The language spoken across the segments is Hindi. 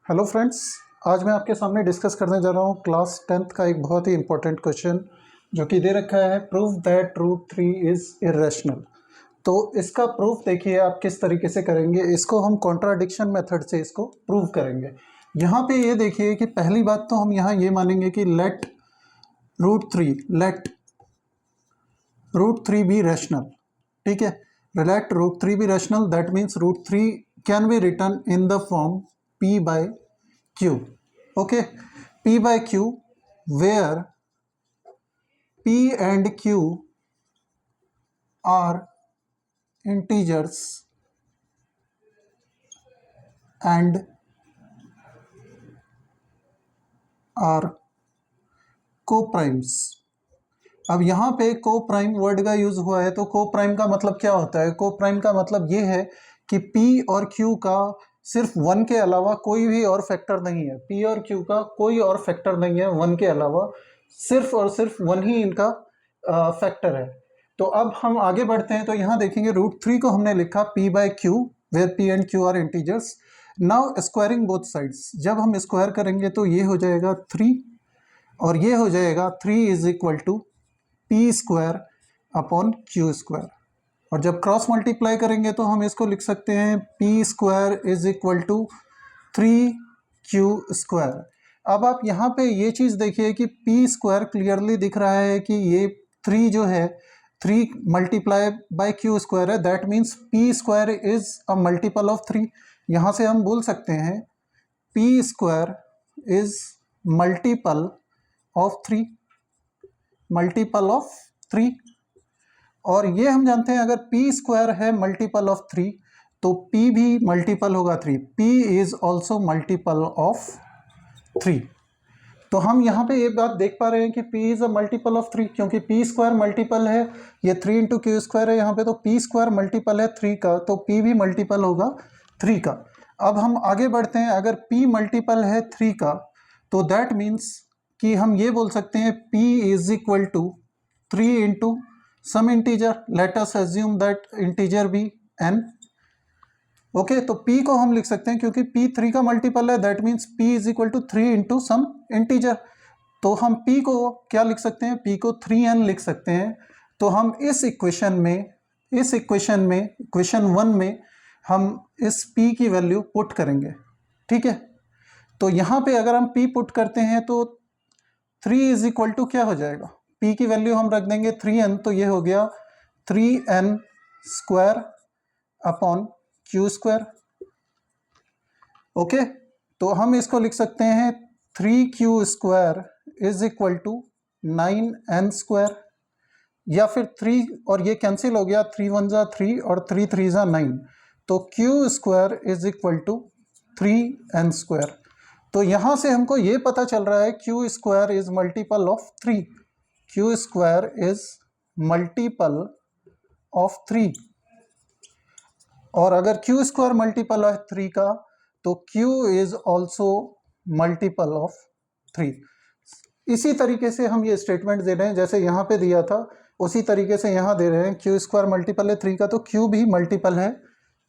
हेलो फ्रेंड्स, आज मैं आपके सामने डिस्कस करने जा रहा हूँ क्लास 10th का एक बहुत ही इंपॉर्टेंट क्वेश्चन जो कि दे रखा है prove that root 3 is irrational. तो इसका प्रूफ देखिए आप किस तरीके से करेंगे। इसको हम कॉन्ट्राडिक्शन मेथड से इसको प्रूव करेंगे। यहाँ पे ये देखिए कि पहली बात तो हम यहाँ ये मानेंगे कि let root three be rational. ठीक है, let root three be rational, that means root three can be written in the form p by q. Okay, p by q where p and q are integers and are co-primes. अब यहाँ पे को प्राइम वर्ड का यूज हुआ है, तो को प्राइम का मतलब क्या होता है? को प्राइम का मतलब ये है कि p और q का सिर्फ 1 के अलावा कोई भी और फैक्टर नहीं है। p और q का कोई और फैक्टर नहीं है 1 के अलावा, सिर्फ और सिर्फ 1 ही इनका फैक्टर है। तो अब हम आगे बढ़ते हैं, तो यहाँ देखेंगे रूट 3 को हमने लिखा p by q where p and q are integers. Now squaring both sides, जब हम स्क्वायर करेंगे तो ये हो जाएगा 3 और ये हो जाएगा 3 is equal to p square upon q square. और जब क्रॉस मल्टीप्लाई करेंगे तो हम इसको लिख सकते हैं p square is equal to 3q square. अब आप यहाँ पे ये चीज़ देखिए कि पी स्क्वायर क्लियरली दिख रहा है कि ये 3 जो है 3 मल्टीप्लाई बाय क्यू स्क्वायर है, that means P square is a multiple of 3। यहाँ से हम बोल सकते हैं p square is multiple of 3, multiple of 3। और ये हम जानते हैं अगर p स्क्वायर है मल्टीपल ऑफ 3 तो p भी मल्टीपल होगा 3। p is also multiple of 3। तो हम यहाँ पे ये बात देख पा रहे हैं कि p is a multiple of 3, क्योंकि p स्क्वायर मल्टीपल है, ये 3 इंटू क्यू स्क्वायर है यहाँ पे, तो p स्क्वायर मल्टीपल है 3 का, तो p भी मल्टीपल होगा 3 का। अब हम आगे बढ़ते हैं, अगर p मल्टीपल है 3 का तो दैट मीन्स कि हम ये बोल सकते हैं p is equal to 3 into some integer, let us assume that integer be n। Okay, तो p को हम लिख सकते हैं क्योंकि p 3 का मल्टीपल है, that means p is equal to 3 into some integer. तो हम p को क्या लिख सकते हैं? p को 3n लिख सकते हैं। तो हम इस इक्वेशन में इक्वेशन 1 में हम इस p की वैल्यू पुट करेंगे। ठीक है, तो यहाँ पे अगर हम p पुट करते हैं तो 3 इज इक्वल टू क्या हो जाएगा? p की वैल्यू हम रख देंगे 3n, तो ये हो गया 3n square upon q square. Okay, तो हम इसको लिख सकते हैं 3q square is equal to 9n square, या फिर 3 और ये कैंसिल हो गया, 3 1 जा 3 और 3 3 जा 9, तो q square is equal to 3n square. तो यहाँ से हमको ये पता चल रहा है q square is multiple of 3, q square is multiple of 3। और अगर q स्क्वायर मल्टीपल है 3 का तो q is also multiple of 3। इसी तरीके से हम ये स्टेटमेंट दे रहे हैं, जैसे यहाँ पे दिया था उसी तरीके से यहाँ दे रहे हैं, q स्क्वायर मल्टीपल है 3 का तो q भी मल्टीपल है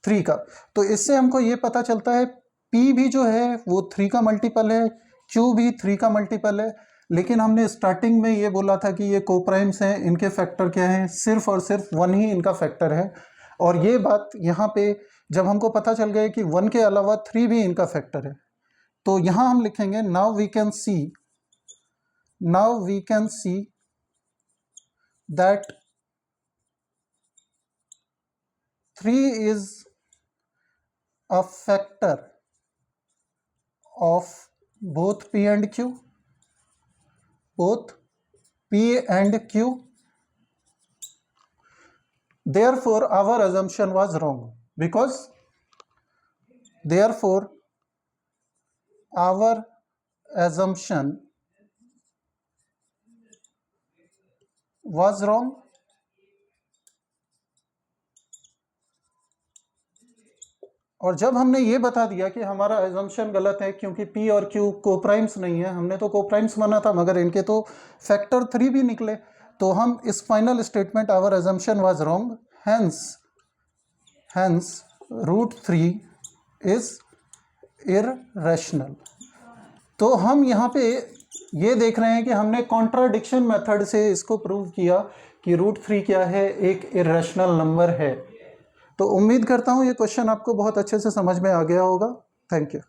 3 का। तो इससे हमको ये पता चलता है p भी जो है वो 3 का मल्टीपल है, q भी 3 का मल्टीपल है। लेकिन हमने स्टार्टिंग में ये बोला था कि ये कोप्राइम्स हैं, इनके फैक्टर क्या हैं? सिर्फ और सिर्फ 1 ही इनका फैक्टर है। और ये बात यहाँ पे जब हमको पता चल गया कि 1 के अलावा 3 भी इनका फैक्टर है, तो यहाँ हम लिखेंगे now we can see that 3 is a factor of both p and q, both p and q. Therefore our assumption was wrong, because therefore our assumption was wrong। और जब हमने ये बता दिया कि हमारा assumption गलत है क्योंकि p और q कोप्राइम्स नहीं है, हमने तो कोप्राइम्स माना था मगर इनके तो फैक्टर 3 भी निकले, तो हम इस final statement our assumption was wrong, hence root 3 is irrational. तो हम यहाँ पे ये देख रहे हैं कि हमने कॉन्ट्राडिक्शन मेथड से इसको प्रूव किया कि √3 क्या है, एक इररेशनल नंबर है। तो उम्मीद करता हूँ ये क्वेश्चन आपको बहुत अच्छे से समझ में आ गया होगा। Thank you.